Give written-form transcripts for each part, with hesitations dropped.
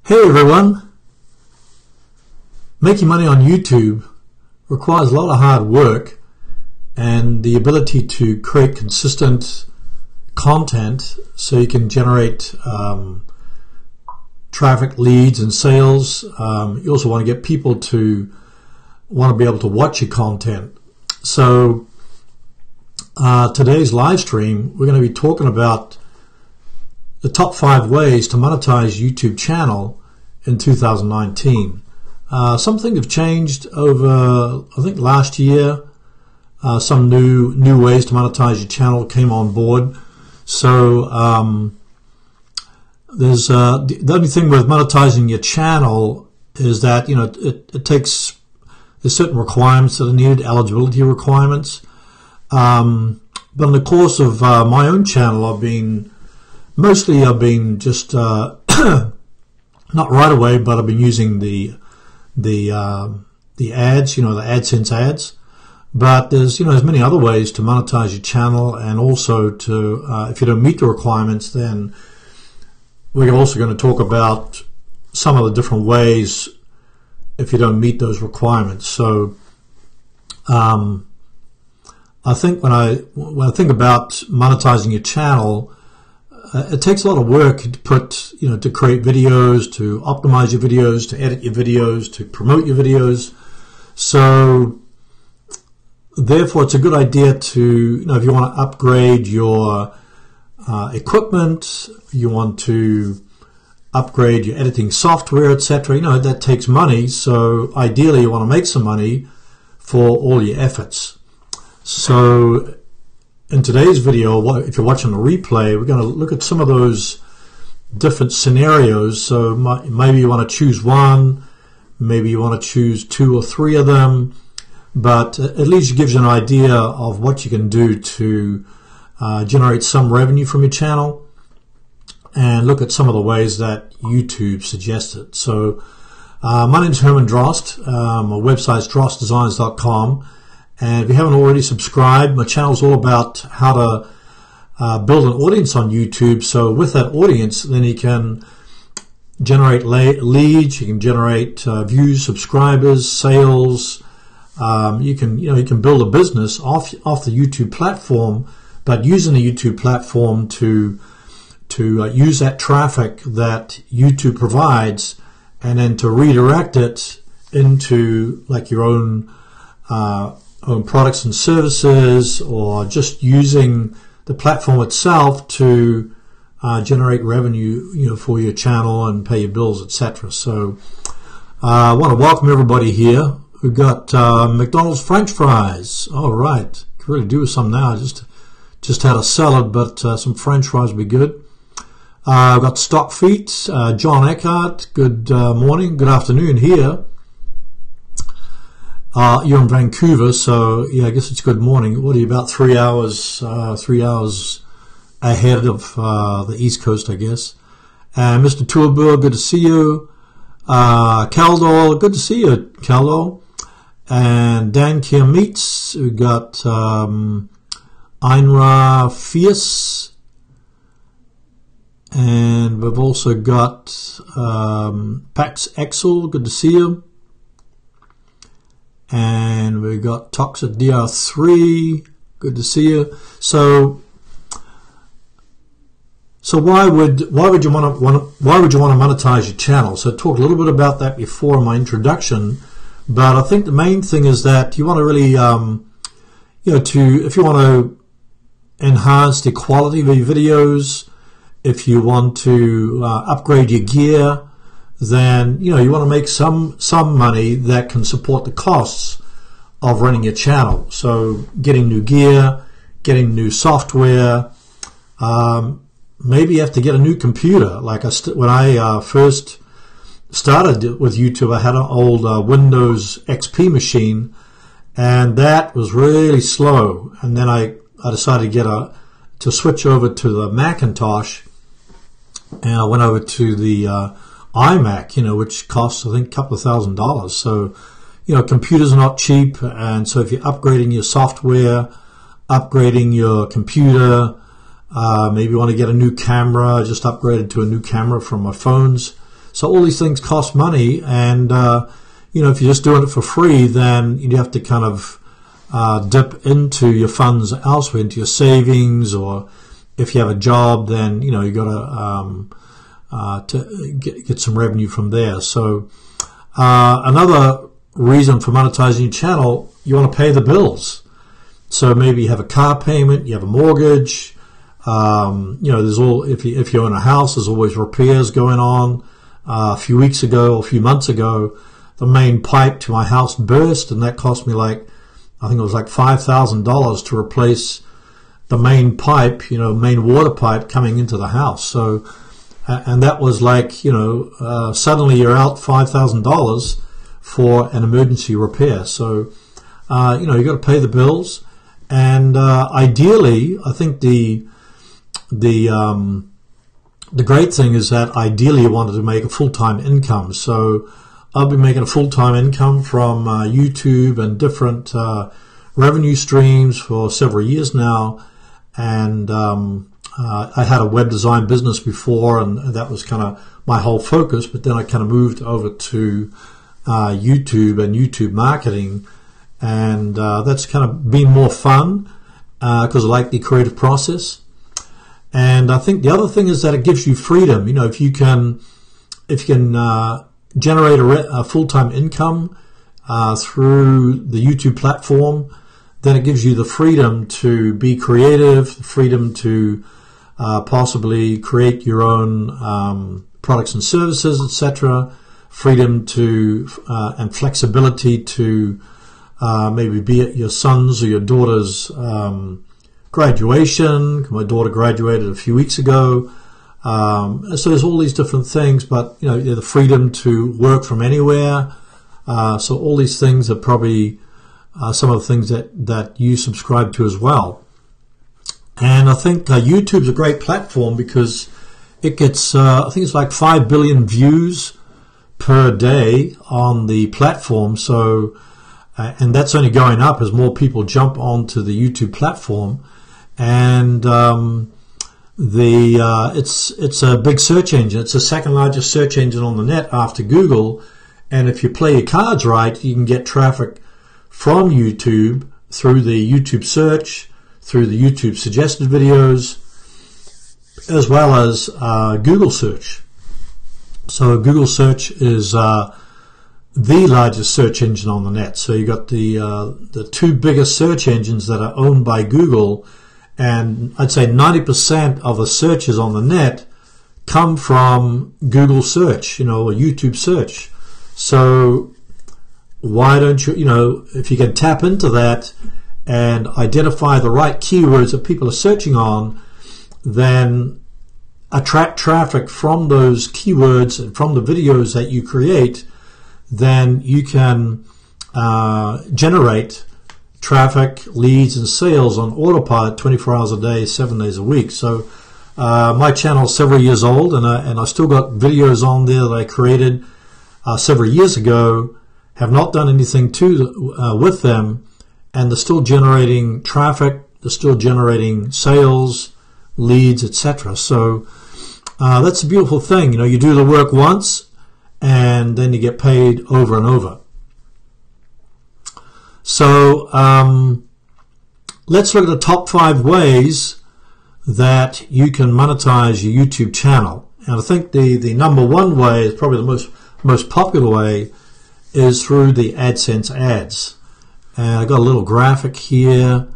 Hey everyone! Making money on YouTube requires a lot of hard work and the ability to create consistent content so you can generate traffic, leads, and sales. You also want to get people to want to be able to watch your content. So today's live stream, we're going to be talking about the top 5 ways to monetize YouTube channel in 2019. Some things have changed over, I think, last year. Some new ways to monetize your channel came on board. So there's the only thing with monetizing your channel is that it takes, there's certain requirements that are needed, eligibility requirements. But in the course of my own channel, I've been just not right away, but I've been using the ads, the AdSense ads. But there's there's many other ways to monetize your channel, and also to if you don't meet the requirements, then we're also going to talk about some of the different ways if you don't meet those requirements. So I think when I think about monetizing your channel, it takes a lot of work to put, to create videos, to optimize your videos, to edit your videos, to promote your videos. So therefore, it's a good idea to, if you want to upgrade your equipment, you want to upgrade your editing software, etc. That takes money. So ideally, you want to make some money for all your efforts. So in today's video, if you're watching the replay, we're going to look at some of those different scenarios. So maybe you want to choose one, maybe you want to choose 2 or 3 of them, but at least it gives you an idea of what you can do to generate some revenue from your channel, and look at some of the ways that YouTube suggested. So my name is Herman Drost. My website is drostdesigns.com. And if you haven't already subscribed, my channel is all about how to build an audience on YouTube. So with that audience, then you can generate leads, you can generate views, subscribers, sales. You can build a business off the YouTube platform, but using the YouTube platform to use that traffic that YouTube provides, and then to redirect it into like your own products and services, or just using the platform itself to generate revenue, for your channel and pay your bills, etc. So I want to welcome everybody here. We've got McDonald's French fries. All right, could really do with some now. Just had a salad, but some French fries would be good. I've got Stock Feet, John Eckhart. Good morning, good afternoon here. You're in Vancouver, so yeah, I guess it's good morning. What are you, about 3 hours? 3 hours ahead of the East Coast, I guess. And Mr. Tourbill, good to see you. Caldol, good to see you, Caldol. And Dan Kier Meets. We got Einra Fierce, and we've also got Pax Exel. Good to see you. And we got Toxic DR3. Good to see you. So why would you want to monetize your channel? So I talked a little bit about that before in my introduction, but I think the main thing is that you want to really if you want to enhance the quality of your videos, if you want to upgrade your gear, then you want to make some money that can support the costs of running your channel. So getting new gear, getting new software, maybe you have to get a new computer. Like when I first started with YouTube, I had an old Windows XP machine, and that was really slow. And then I decided to switch over to the Macintosh, and I went over to the iMac, which costs, I think, a couple of $1,000. So, computers are not cheap, and so if you're upgrading your software, upgrading your computer, maybe you want to get a new camera, just upgraded to a new camera from my phones. So all these things cost money, and you know, if you're just doing it for free, then you have to kind of dip into your funds elsewhere, into your savings, or if you have a job, then you know you got to get some revenue from there. So another reason for monetizing your channel, you want to pay the bills. So maybe you have a car payment, you have a mortgage. You know, there's all, if you own a house, there's always repairs going on. A few weeks ago, or a few months ago, the main pipe to my house burst, and that cost me like, I think it was like $5,000 to replace the main pipe, you know, main water pipe coming into the house. So, and that was like, you know, suddenly you're out $5,000 for an emergency repair. So, you know, you got to pay the bills, and ideally, I think the great thing is that ideally you wanted to make a full-time income. So I've been making a full-time income from YouTube and different revenue streams for several years now, and I had a web design business before, and that was kind of my whole focus, but then I kind of moved over to YouTube and YouTube marketing, and that's kind of been more fun because I like the creative process. And I think the other thing is that it gives you freedom. You know, if you can generate a full-time income through the YouTube platform, then it gives you the freedom to be creative, the freedom to possibly create your own products and services, etc. Freedom to and flexibility to maybe be at your son's or your daughter's graduation. My daughter graduated a few weeks ago. So there's all these different things, but you know, the freedom to work from anywhere. So all these things are probably some of the things that you subscribe to as well. And I think YouTube's a great platform because it gets, I think it's like 5 billion views per day on the platform. So, and that's only going up as more people jump onto the YouTube platform. And it's a big search engine. It's the second largest search engine on the net after Google. And if you play your cards right, you can get traffic from YouTube through the YouTube search, through the YouTube suggested videos, as well as Google search. So Google search is the largest search engine on the net. So you got the two biggest search engines that are owned by Google. And I'd say 90% of the searches on the net come from Google search, you know, or YouTube search. So why don't you, you know, if you can tap into that and identify the right keywords that people are searching on, then attract traffic from those keywords and from the videos that you create, then you can generate traffic, leads, and sales on autopilot 24 hours a day, 7 days a week. So my channel is several years old, and I still got videos on there that I created several years ago, have not done anything with them, and they're still generating traffic, they're still generating sales, leads, etc. So that's a beautiful thing. You know, you do the work once, and then you get paid over and over. So let's look at the top 5 ways that you can monetize your YouTube channel. And I think the number 1 way is probably the most popular way is through the AdSense ads. And I've got a little graphic here.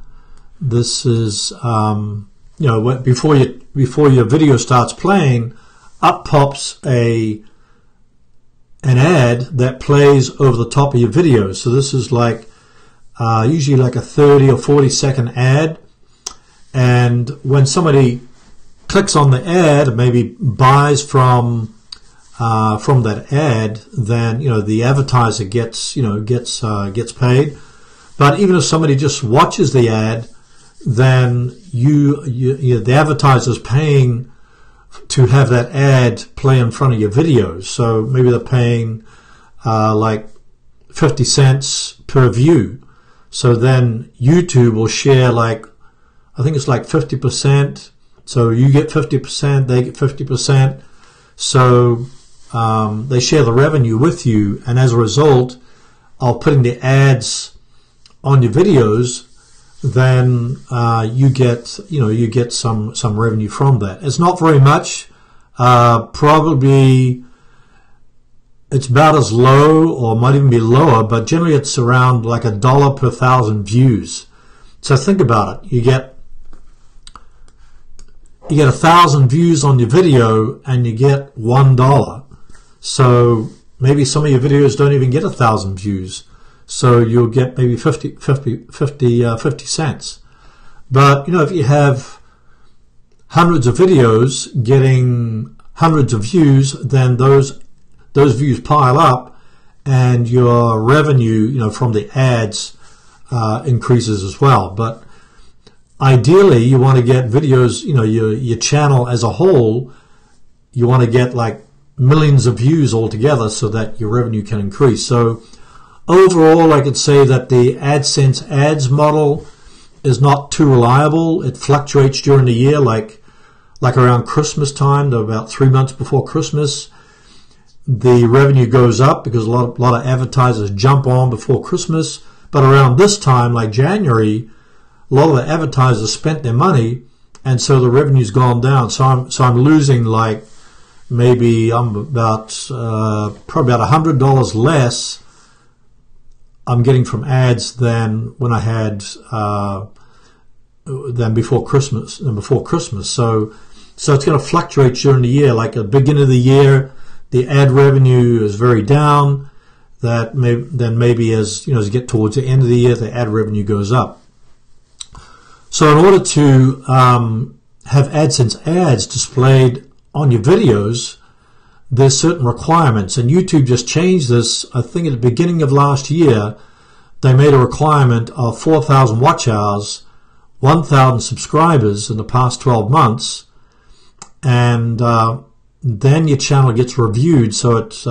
This is you know, before your video starts playing, up pops an ad that plays over the top of your video. So this is like usually like a 30 or 40 second ad, and when somebody clicks on the ad, maybe buys from that ad, then you know the advertiser gets paid. But even if somebody just watches the ad, then the advertiser's paying to have that ad play in front of your videos. So maybe they're paying like 50 cents per view. So then YouTube will share, like, I think it's like 50%. So you get 50%, they get 50%. So they share the revenue with you, and as a result of putting the ads on your videos, then you get some revenue from that. It's not very much. Probably it's about as low, or might even be lower, but generally it's around like $1 per 1,000 views. So think about it. You get 1,000 views on your video and you get $1. So maybe some of your videos don't even get 1,000 views. So you'll get maybe 50 cents. But if you have hundreds of videos getting hundreds of views, then those views pile up, and your revenue, from the ads increases as well. But ideally, you want to get videos, your channel as a whole, you want to get like millions of views altogether so that your revenue can increase. So overall, I could say that the AdSense ads model is not too reliable. It fluctuates during the year, like around Christmas time, to about 3 months before Christmas. The revenue goes up because a lot of advertisers jump on before Christmas. But around this time, like January, a lot of the advertisers spent their money, and so the revenue's gone down. So I'm losing like maybe probably about $100 less I'm getting from ads than when I had than before Christmas. So it's going to fluctuate during the year. Like at the beginning of the year, the ad revenue is very down. Then maybe as you get towards the end of the year, the ad revenue goes up. So in order to have AdSense ads displayed on your videos, there's certain requirements, and YouTube just changed this. I think at the beginning of last year, they made a requirement of 4,000 watch hours, 1,000 subscribers in the past 12 months, and then your channel gets reviewed, so it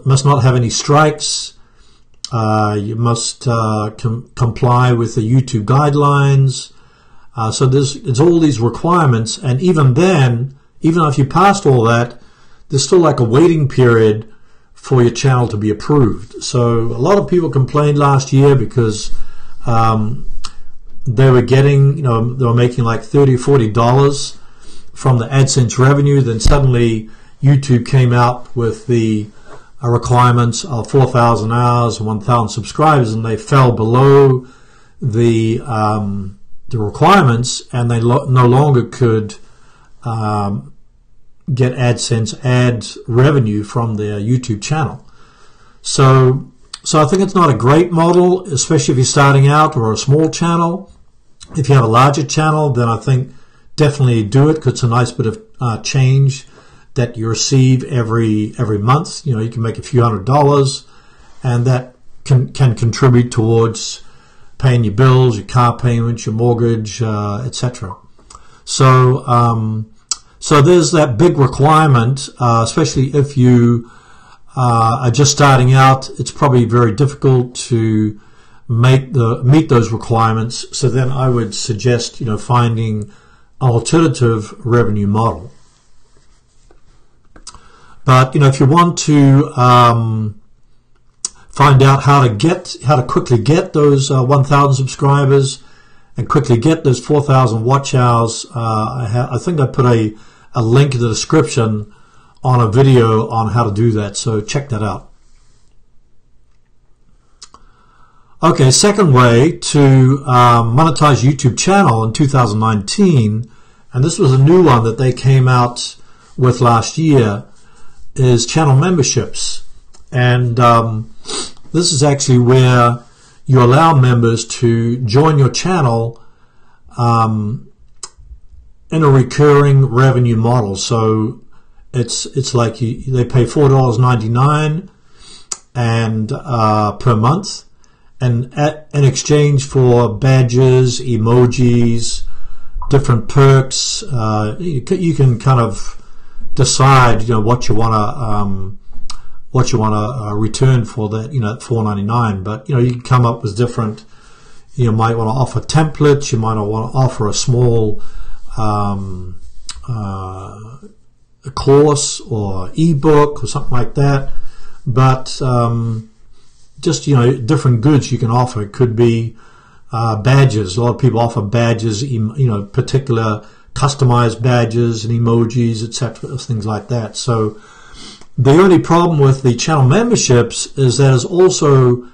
must not have any strikes. You must comply with the YouTube guidelines. So it's all these requirements, and even then, even if you passed all that, there's still like a waiting period for your channel to be approved. So a lot of people complained last year because they were getting, they were making like $30 or $40 from the AdSense revenue. Then suddenly YouTube came out with the requirements of 4,000 hours and 1,000 subscribers, and they fell below the requirements, and they no longer could get AdSense ads revenue from their YouTube channel. So I think it's not a great model, especially if you're starting out or a small channel. If you have a larger channel, then I think definitely do it, because it's a nice bit of change that you receive every month. You can make a few $100s, and that can contribute towards paying your bills, your car payments, your mortgage, etc. So there's that big requirement, especially if you are just starting out. It's probably very difficult to meet those requirements. So then I would suggest finding an alternative revenue model. But if you want to find out how to quickly get those 1,000 subscribers and quickly get those 4,000 watch hours, I think I put a link in the description on a video on how to do that, so check that out. Okay, second way to monetize YouTube channel in 2019, and this was a new one that they came out with last year, is channel memberships. And this is actually where you allow members to join your channel in a recurring revenue model. So it's like they pay $4.99 and per month, and in exchange for badges, emojis, different perks, you can kind of decide what you want to return for that, at $4.99. But you can come up with different. You might want to offer templates. You might want to offer a small a course or ebook or something like that, but just, you know, different goods you can offer. It could be badges. A lot of people offer badges, you know, particular customized badges and emojis, etc., things like that. So the only problem with the channel memberships is that it also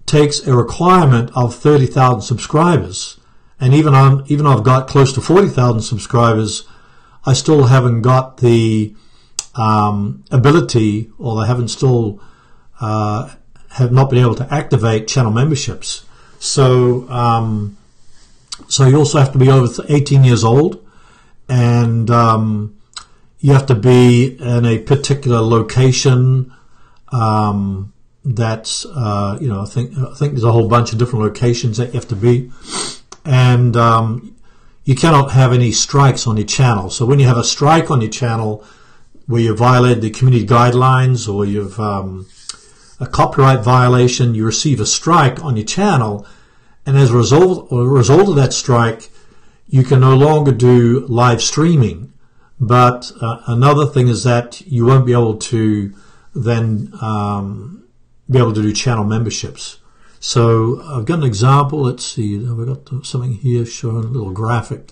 takes a requirement of 30,000 subscribers. And even though I've got close to 40,000 subscribers, I still haven't got the ability, or they haven't still have not been able to activate channel memberships. So so you also have to be over 18 years old, and you have to be in a particular location. That's you know, I think there's a whole bunch of different locations that you have to be, and you cannot have any strikes on your channel. So when you have a strike on your channel where you violate the community guidelines, or you've a copyright violation, you receive a strike on your channel, and as a result of that strike, you can no longer do live streaming. But another thing is that you won't be able to then be able to do channel memberships. So I've got an example. Let's see, we've got something here showing a little graphic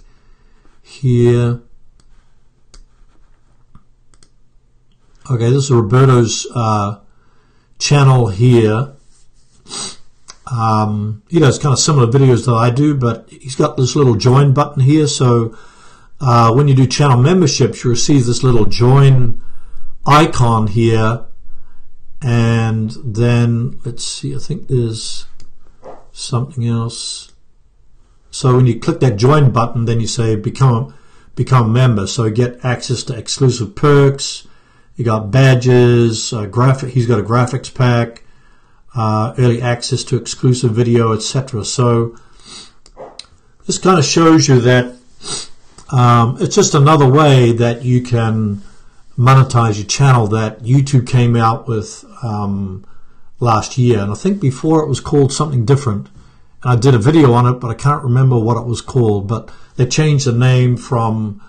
here. Okay, this is Roberto's channel here. He does kind of similar videos that I do, but he's got this little join button here. So when you do channel memberships, you receive this little join icon here, and then let's see, I think there's something else. So when you click that join button, then you say become a member. So you get access to exclusive perks. You got badges, he's got a graphics pack, early access to exclusive video, etc. So this kind of shows you that it's just another way that you can monetize your channel that YouTube came out with last year. And I think before it was called something different. I did a video on it, but I can't remember what it was called. But they changed the name from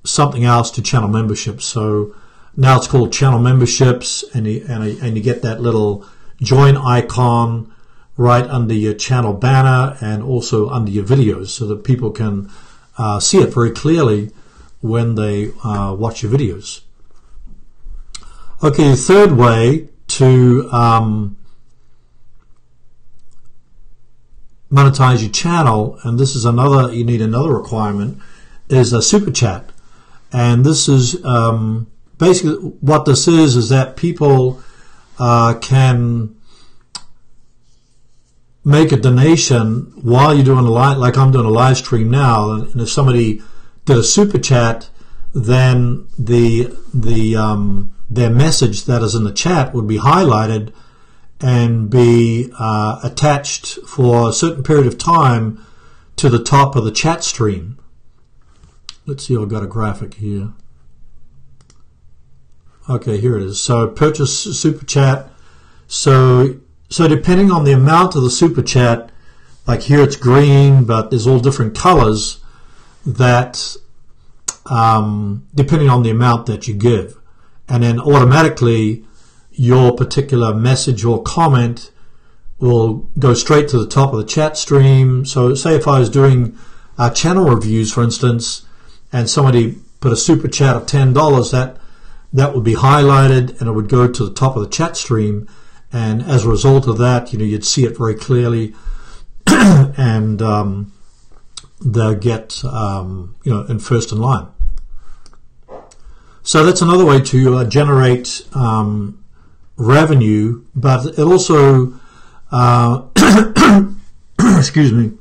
something else to channel memberships. So now it's called channel memberships, and you get that little join icon right under your channel banner and also under your videos, so that people can see it very clearly when they watch your videos. Okay, the third way to monetize your channel, and this is another, you need another requirement, is a super chat. And this is basically what this is that people can make a donation while you're doing a live, like I'm doing a live stream now, and if somebody did a super chat, then their message that is in the chat would be highlighted and be attached for a certain period of time to the top of the chat stream. Let's see, I've got a graphic here. Okay, here it is. So purchase super chat. So depending on the amount of the super chat, like here it's green, but there's all different colors, that depending on the amount that you give. And then automatically your particular message or comment will go straight to the top of the chat stream. So say if I was doing channel reviews, for instance, and somebody put a super chat of $10, that would be highlighted and it would go to the top of the chat stream, and as a result of that, you know, you'd see it very clearly, and they'll get you know, in first in line. So that's another way to generate revenue, but it also excuse me,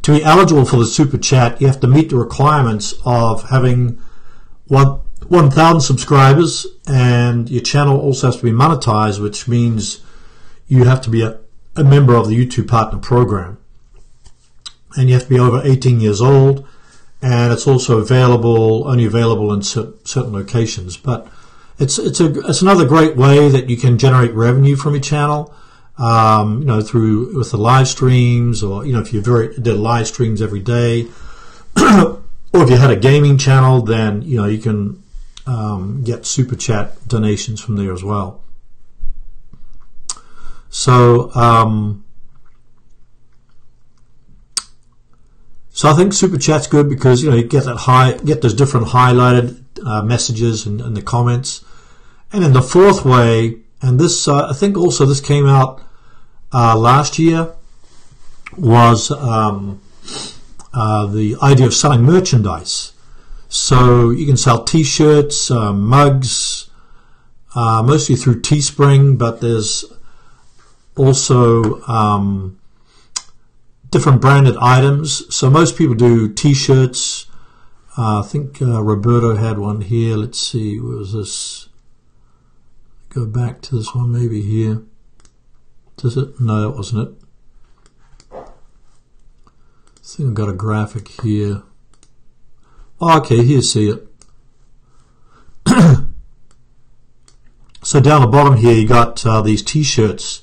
to be eligible for the super chat, you have to meet the requirements of having 1,000 subscribers, and your channel also has to be monetized, which means you have to be a member of the YouTube Partner Program, and you have to be over 18 years old, and it's also only available in certain locations. But it's another great way that you can generate revenue from your channel. You know, with the live streams, or you know, if you did live streams every day, or if you had a gaming channel, then you can get super chat donations from there as well. So so I think super chat's good because you get those different highlighted messages in the comments. And then the fourth way, and this I think also this came out last year, was the idea of selling merchandise. So you can sell t-shirts, mugs, mostly through Teespring, but there's also different branded items. So most people do t-shirts. I think Roberto had one here. Let's see, what was this? Go back to this one, maybe here. Does it? No, that wasn't it. I think I've got a graphic here. Oh, okay, here, see it. So down the bottom here, you got these t-shirts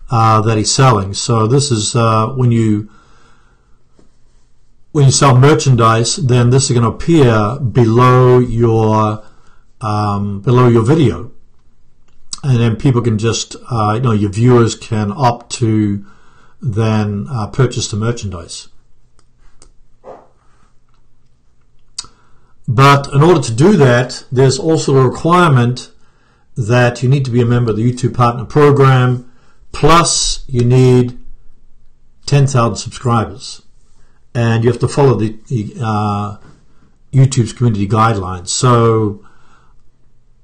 that he's selling. So this is when you sell merchandise, then this is going to appear below your video, and then people can just your viewers can opt to then purchase the merchandise. But in order to do that, there's also a requirement that you need to be a member of the YouTube Partner Program, plus you need 10,000 subscribers. And you have to follow the YouTube's community guidelines. So,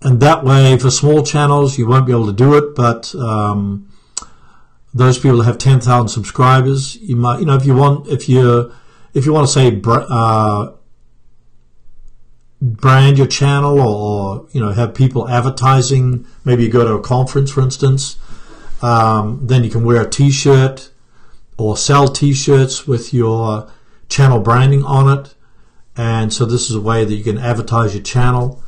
and that way, for small channels, you won't be able to do it, but those people that have 10,000 subscribers, you might, if you want to say, brand your channel, or have people advertising. Maybe you go to a conference, for instance, then you can wear a t-shirt or sell t-shirts with your channel branding on it. And so this is a way that you can advertise your channel.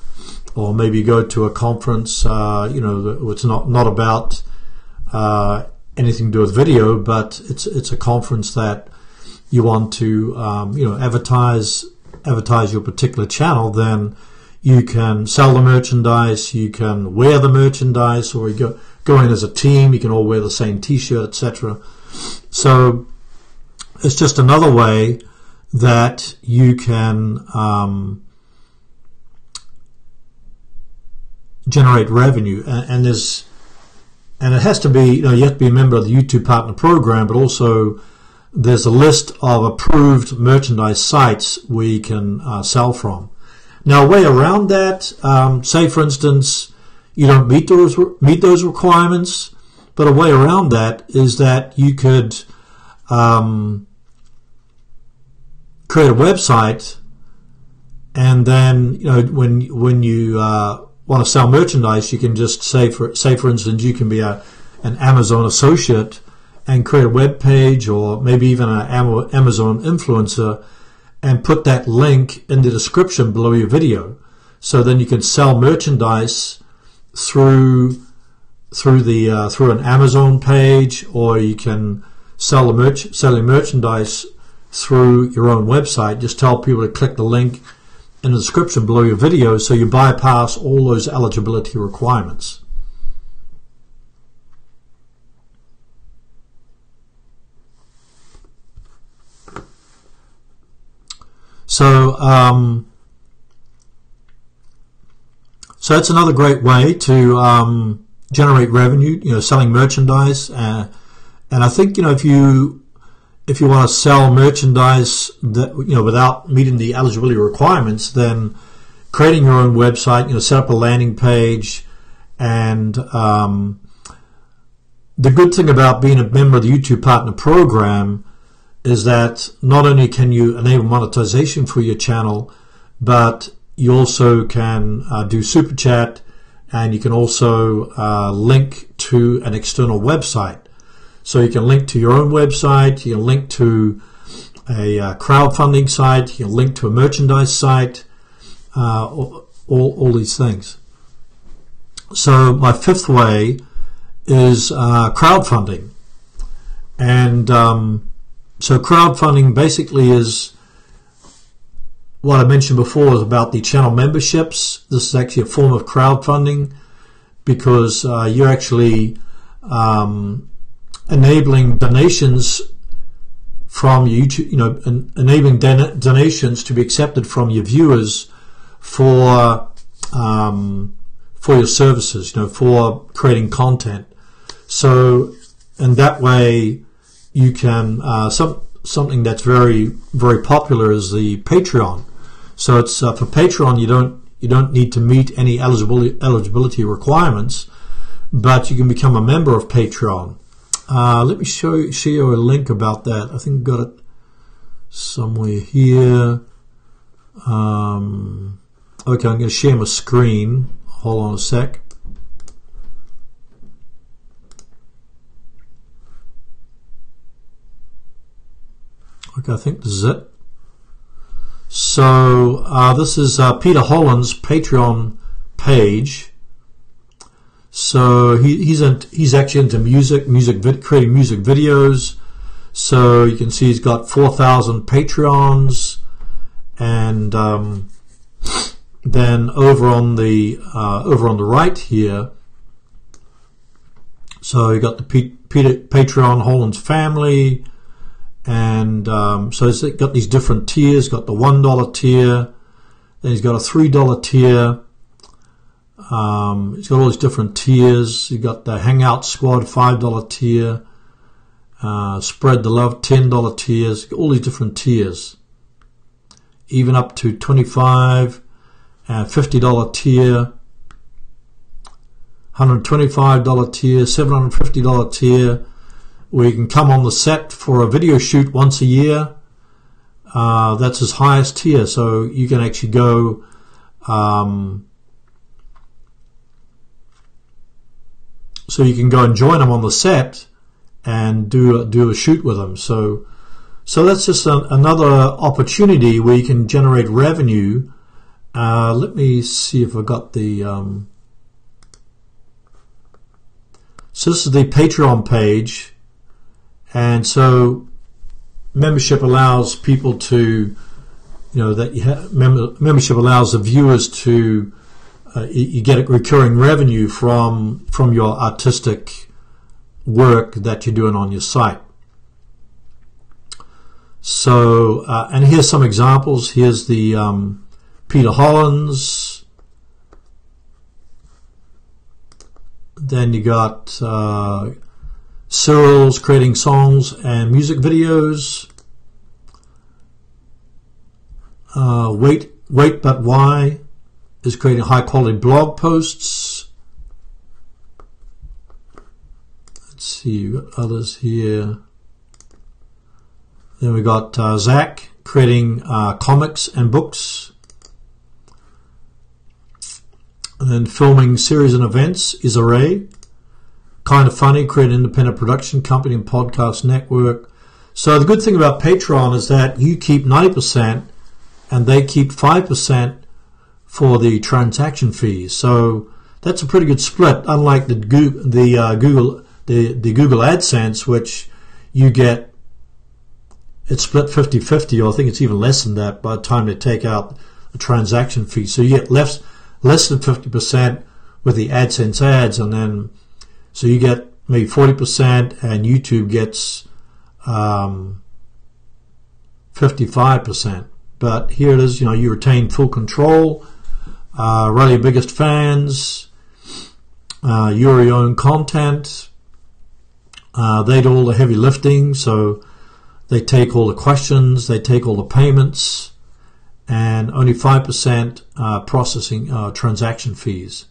Or maybe you go to a conference, it's not about anything to do with video, but it's a conference that you want to advertise your particular channel. Then you can sell the merchandise, you can wear the merchandise, or you go in as a team, you can all wear the same t-shirt, etc. So it's just another way that you can generate revenue, and it has to be, you have to be a member of the YouTube Partner Program, but also there's a list of approved merchandise sites where you can sell from. Now, a way around that, say for instance, you don't meet those requirements, but a way around that is that you could create a website, and then when you want to sell merchandise, you can just say for instance, you can be an Amazon associate and create a web page, or maybe even an Amazon influencer, and put that link in the description below your video. So then you can sell merchandise through an Amazon page, or you can sell selling merchandise through your own website. Just tell people to click the link in the description below your video, so you bypass all those eligibility requirements. So, so that's another great way to generate revenue, selling merchandise. And I think, if you want to sell merchandise that without meeting the eligibility requirements, then creating your own website, set up a landing page. And the good thing about being a member of the YouTube Partner Program is that not only can you enable monetization for your channel, but you also can do super chat, and you can also link to an external website. So you can link to your own website, you can link to a crowdfunding site, you can link to a merchandise site, all these things. So my fifth way is crowdfunding. And so crowdfunding basically is what I mentioned before is about the channel memberships. This is actually a form of crowdfunding because you're actually enabling donations from YouTube, enabling donations to be accepted from your viewers for your services, for creating content. So, and that way you can something that's very, very popular is the Patreon. So it's for Patreon, you don't need to meet any eligibility requirements, but you can become a member of Patreon. Let me show you a link about that. I think I've got it somewhere here. Okay, I'm going to share my screen. Hold on a sec. Okay, I think this is it. So this is Peter Holland's Patreon page. So he's actually into creating music videos. So you can see he's got 4,000 Patreons, and then over on the right here. So you got the Patreon Holland's family. And so it's got these different tiers. Got the $1 tier, then he's got a $3 tier. He's got all these different tiers. You got the Hangout Squad $5 tier, Spread the Love $10 tiers. All these different tiers, even up to $25 and $50 tier, $125 tier, $750 tier. Where you can come on the set for a video shoot once a year. That's his highest tier, so you can actually go so you can go and join him on the set and do a shoot with him. So that's just another opportunity where you can generate revenue. Let me see if I got the so this is the Patreon page. And so membership allows people to, membership allows the viewers to, you get recurring revenue from your artistic work that you're doing on your site. So, and here's some examples. Here's the Peter Holland's. Then you got Cyril's creating songs and music videos. Wait But Why is creating high quality blog posts. Let's see, we've got others here. Then we got Zach creating comics and books. And then filming series and events is Array. Kind of Funny, create an independent production company and podcast network. So the good thing about Patreon is that you keep 90% and they keep 5% for the transaction fees. So that's a pretty good split, unlike the Google AdSense, which you get, it's split 50-50, or I think it's even less than that by the time they take out the transaction fee. So you get less than 50% with the AdSense ads, and then so you get maybe 40%, and YouTube gets 55%. But here it is, you retain full control, run your biggest fans, your own content. They do all the heavy lifting, so they take all the questions, they take all the payments, and only 5% processing transaction fees.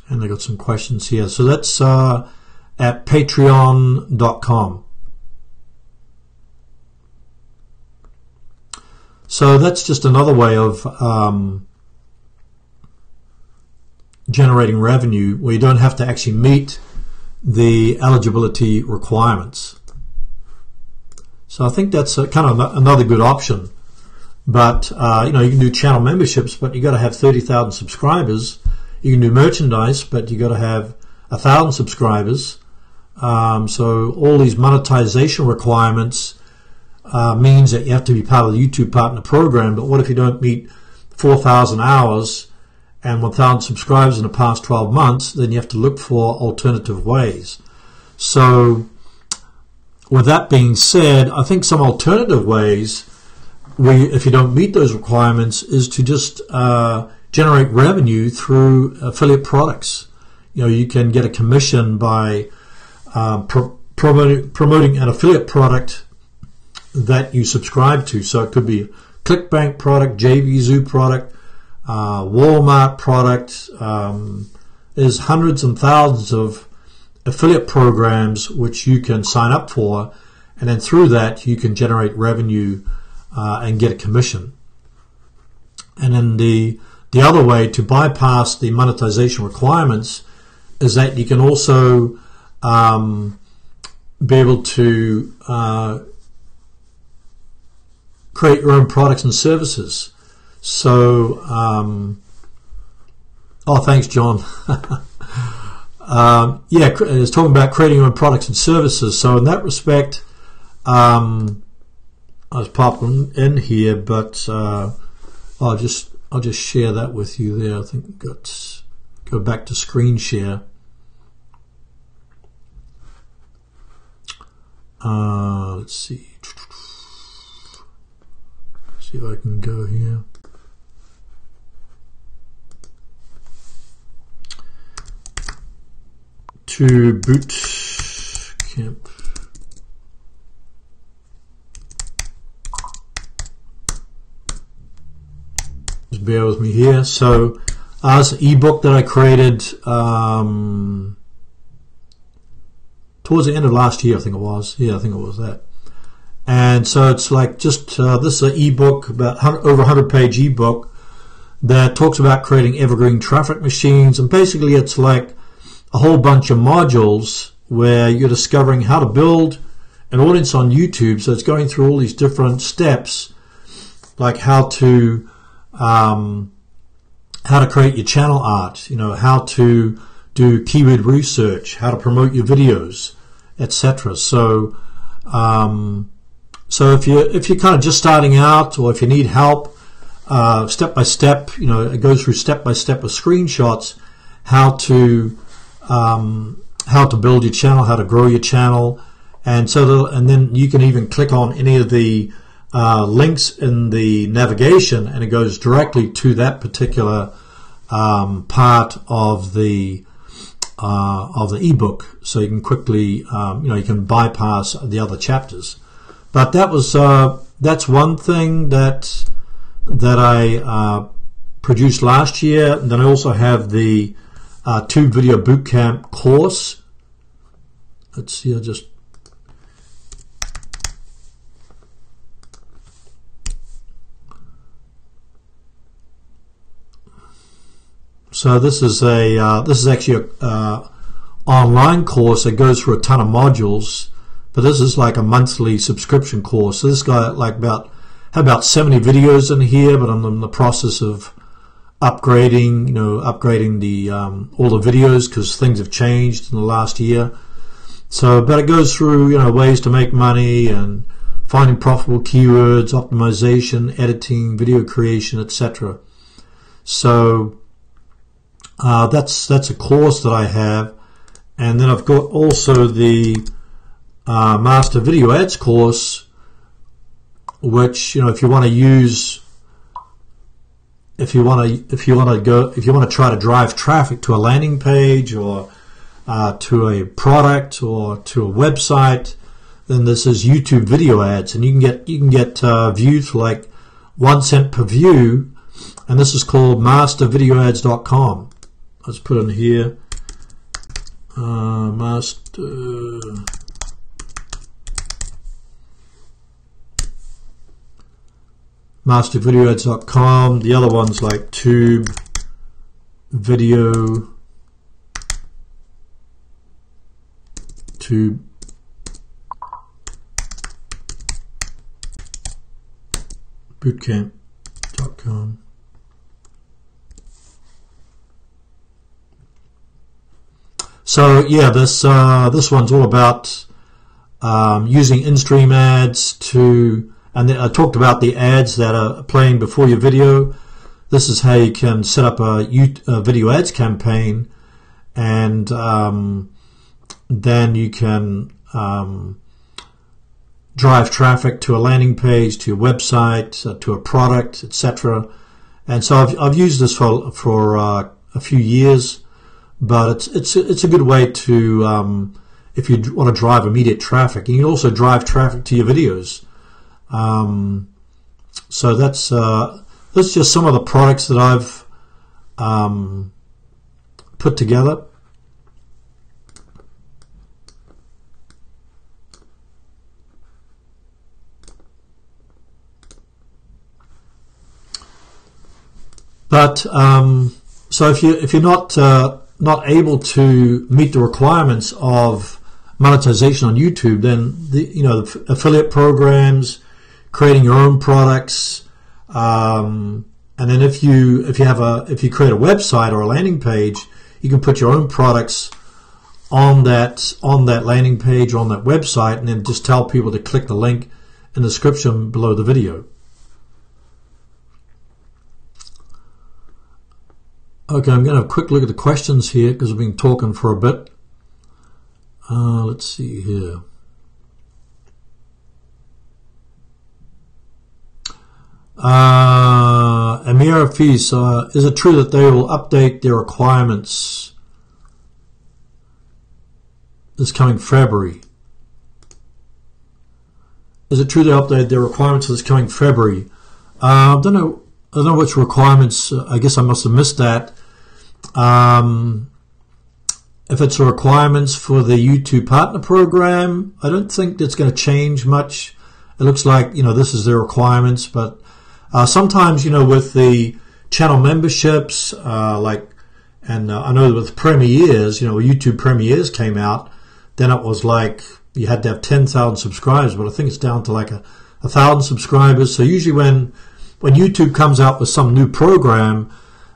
And they got some questions here. So that's at patreon.com. So that's just another way of generating revenue where you don't have to actually meet the eligibility requirements. So I think that's kind of another good option. But you can do channel memberships, but you got to have 30,000 subscribers. You can do merchandise, but you got to have 1,000 subscribers. So all these monetization requirements means that you have to be part of the YouTube Partner Program. But what if you don't meet 4,000 hours and 1,000 subscribers in the past 12 months? Then you have to look for alternative ways. So with that being said, I think some alternative ways, if you don't meet those requirements, is to just generate revenue through affiliate products. You can get a commission by promoting an affiliate product that you subscribe to. So it could be a ClickBank product, JVZoo product, Walmart product. There's hundreds and thousands of affiliate programs which you can sign up for, and then through that you can generate revenue and get a commission. And then the other way to bypass the monetization requirements is that you can also be able to create your own products and services. So, oh, thanks, John. Yeah, it's talking about creating your own products and services. So in that respect, I was popping in here, but I'll just share that with you there. I think we've got go back to screen share. Let's see. See if I can go here. To boot camp. Just bear with me here. So as an ebook that I created towards the end of last year, I think it was. Yeah, I think it was that. And so it's like just this is an ebook, about over 100-page ebook that talks about creating evergreen traffic machines, and basically it's like a whole bunch of modules where you're discovering how to build an audience on YouTube. So it's going through all these different steps, like how to create your channel art, how to do keyword research, how to promote your videos, etc. So so if you're kind of just starting out, or if you need help step by step, it goes through step by step with screenshots how to build your channel, how to grow your channel, and then you can even click on any of the links in the navigation, and it goes directly to that particular part of the ebook. So you can quickly, you can bypass the other chapters. But that's one thing that I produced last year. And then I also have the Tube Video Bootcamp course. Let's see, I'll just so this is actually a online course that goes through a ton of modules, but this is like a monthly subscription course. So this guy had about 70 videos in here, but I'm in the process of upgrading the all the videos because things have changed in the last year. So, but it goes through ways to make money and finding profitable keywords, optimization, editing, video creation, etc. So that's a course that I have, and then I've got also the Master Video Ads course, which if you want to try to drive traffic to a landing page or to a product or to a website, then this is YouTube video ads, and you can get views for like 1 cent per view, and this is called mastervideoads.com. Let's put in here mastervideoads.com. The other one's like Tube Video bootcamp.com. So yeah, this one's all about using in-stream ads to, and I talked about the ads that are playing before your video. This is how you can set up a video ads campaign, and then you can drive traffic to a landing page, to your website, to a product, etc. And so I've used this for a few years, but it's a good way to if you want to drive immediate traffic. And you can also drive traffic to your videos. So that's just some of the products that I've put together. But so if you're not able to meet the requirements of monetization on YouTube, then the affiliate programs, creating your own products, and then if you create a website or a landing page, you can put your own products on that landing page, on that website, and then just tell people to click the link in the description below the video. Okay, I'm going to have a quick look at the questions here because I've been talking for a bit. Let's see here. Amira Fees, is it true that they will update their requirements this coming February? Is it true they update their requirements this coming February? I don't know which requirements. I guess I must have missed that. If it's the requirements for the YouTube Partner Program, I don't think that's going to change much. It looks like this is their requirements, but sometimes with the channel memberships, I know with premieres, YouTube premieres came out, then it was like you had to have 10,000 subscribers, but I think it's down to like 1,000 subscribers. So usually when YouTube comes out with some new program,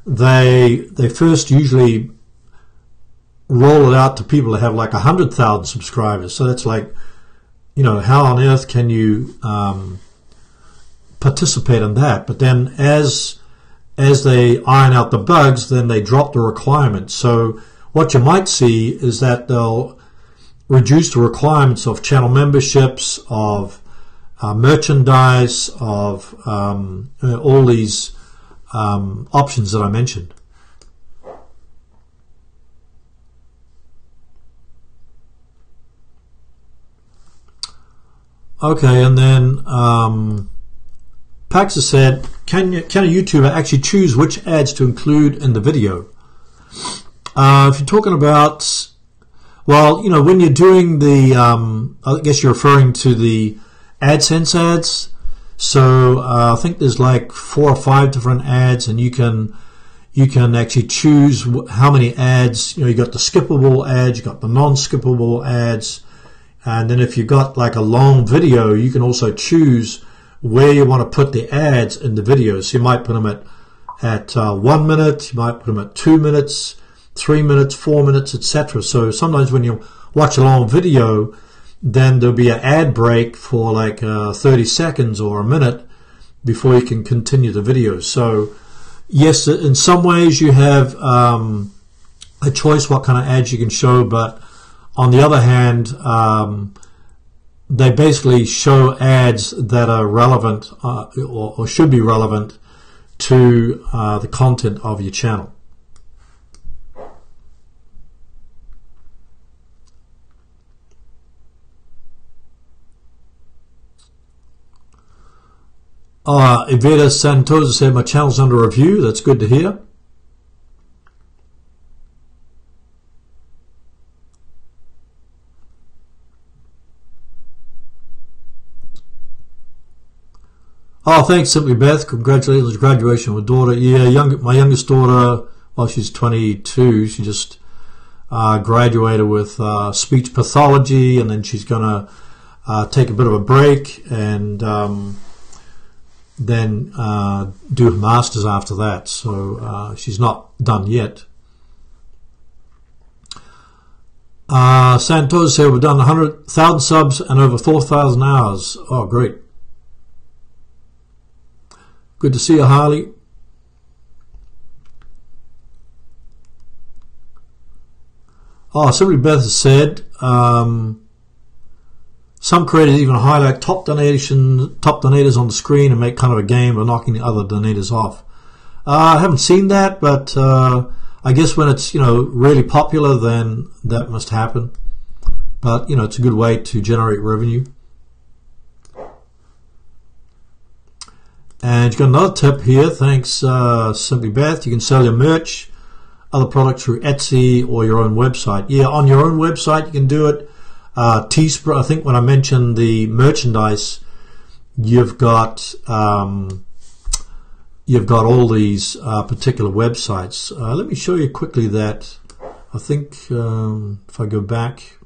they first usually roll it out to people that have like 100,000 subscribers. So that's like, how on earth can you participate in that? But then as they iron out the bugs, then they drop the requirements. So what you might see is that they'll reduce the requirements of channel memberships, of merchandise, of all these options that I mentioned. Okay, and then Pax has said, can a YouTuber actually choose which ads to include in the video? If you're talking about, well, when you're doing the, I guess you're referring to the AdSense ads. So I think there's like 4 or 5 different ads, and you can actually choose how many ads. You got the skippable ads, you got the non-skippable ads, and then if you've got like a long video, you can also choose where you want to put the ads in the video. So you might put them at 1 minute, you might put them at 2 minutes, 3 minutes, 4 minutes, etc. So sometimes when you watch a long video, then there'll be an ad break for like 30 seconds or a minute before you can continue the video. So yes, in some ways you have a choice what kind of ads you can show, but on the other hand, they basically show ads that are relevant or should be relevant to the content of your channel. Iveta Santosa said, my channel's under review. That's good to hear. Oh, thanks, Simply Beth. Congratulations on graduation with daughter. Yeah, my youngest daughter, well, she's 22. She just graduated with speech pathology, and then she's going to take a bit of a break and then do her master's after that. So she's not done yet. Santos said we've done 100,000 subs and over 4,000 hours. Oh, great. Good to see you, Harley. Oh, Simply Beth has said some creators even highlight top donators on the screen and make kind of a game of knocking the other donators off. I haven't seen that, but I guess when it's really popular, then that must happen. But it's a good way to generate revenue. And you've got another tip here. Thanks, Simply Beth. You can sell your merch, other products through Etsy or your own website. Yeah, on your own website you can do it. Teespring, I think when I mentioned the merchandise, you've got all these particular websites. Let me show you quickly that. I think if I go back,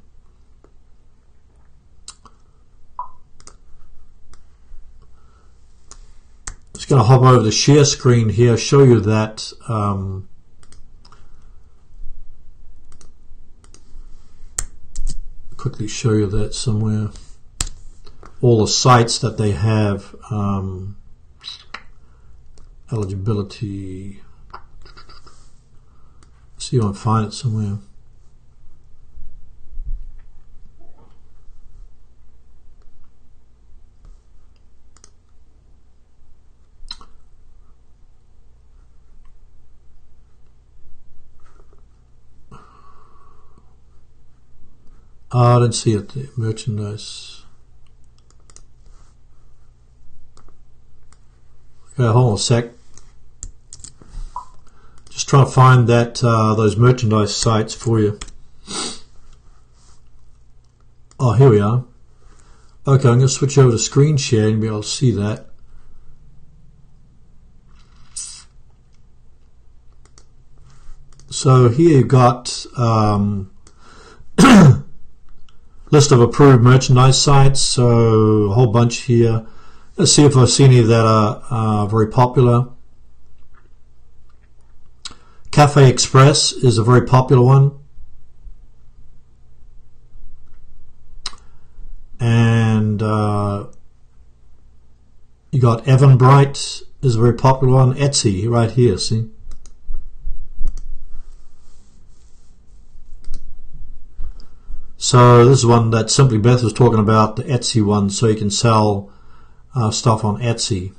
just going to hop over the share screen here, show you that quickly show you that somewhere, all the sites that they have, eligibility. See if I can find it somewhere. I didn't see it there. Merchandise. Okay, hold on a sec. Just trying to find that those merchandise sites for you. Oh, here we are. Okay, I'm going to switch over to screen share and be able to see that. So here you've got list of approved merchandise sites, so a whole bunch here. Let's see if I see any that are very popular. Cafe Express is a very popular one. And you got Eventbrite is a very popular one. Etsy right here, see? So this is one that Simply Beth was talking about, the Etsy one, so you can sell stuff on Etsy.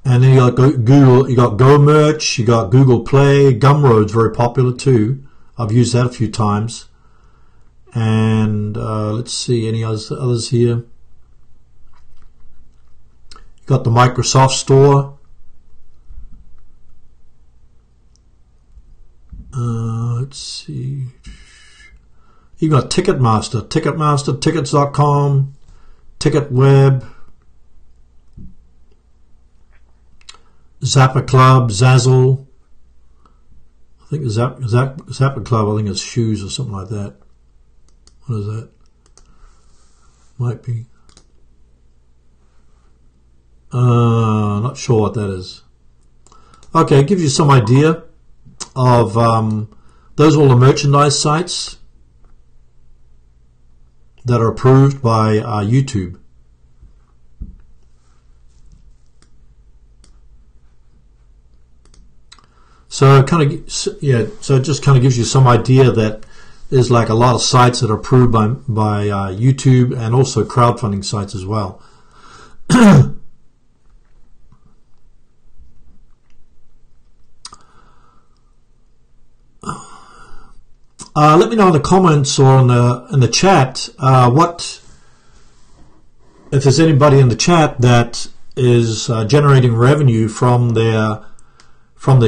And then you got Google, you got Go Merch, you got Google Play. Gumroad's very popular too. I've used that a few times. And let's see any others here. You got the Microsoft Store. Let's see. You got Ticketmaster, Tickets.com, TicketWeb, Zapper Club, Zazzle. I think Zapper Club, I think it's shoes or something like that. What is that? Might be. Not sure what that is. Okay, it gives you some idea of those are all the merchandise sites that are approved by YouTube. So kind of, yeah, so it just kind of gives you some idea that there's like a lot of sites that are approved by YouTube, and also crowdfunding sites as well. Let me know in the comments or in the chat what, if there's anybody in the chat that is generating revenue from their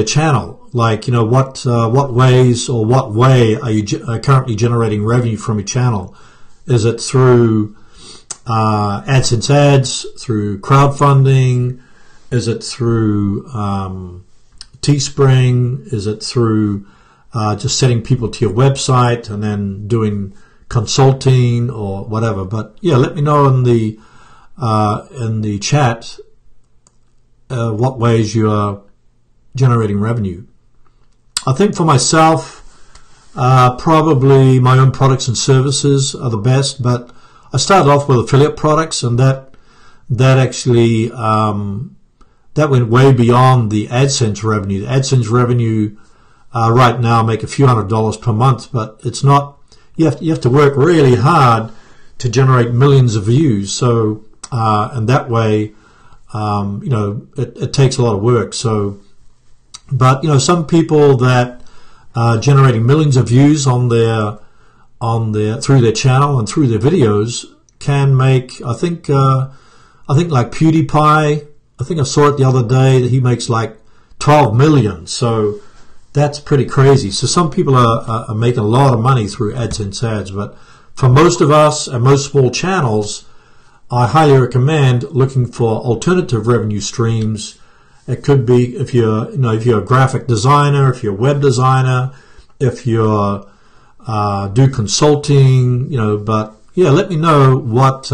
channel. Like, what ways or what way are you currently generating revenue from your channel? Is it through AdSense ads, through crowdfunding? Is it through Teespring? Is it through just sending people to your website and then doing consulting or whatever? But yeah, let me know in the chat what ways you are generating revenue. I think for myself, probably my own products and services are the best, but I started off with affiliate products, and that actually that went way beyond the AdSense revenue. The AdSense revenue right now make a few $100s per month, but it's not. You have to work really hard to generate millions of views. So and that way, it takes a lot of work. So, but some people that are generating millions of views on their through their channel and through their videos can make, I think like PewDiePie, I think I saw it the other day that he makes like 12 million. So that's pretty crazy. So some people are making a lot of money through AdSense ads, but for most of us and most small channels, I highly recommend looking for alternative revenue streams. It could be if you're a graphic designer, if you're a web designer, if you're do consulting, but yeah, let me know what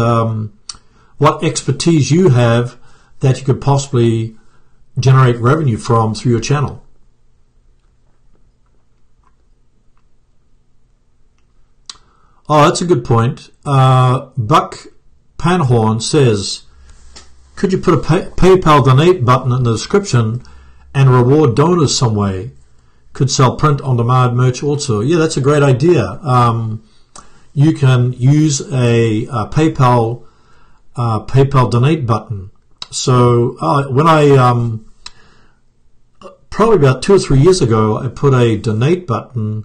expertise you have that you could possibly generate revenue from through your channel. Oh, that's a good point. Buck Panhorn says, could you put a PayPal donate button in the description and reward donors some way? Could sell print-on-demand merch also. Yeah, that's a great idea. You can use a PayPal donate button. So when I probably about 2 or 3 years ago, I put a donate button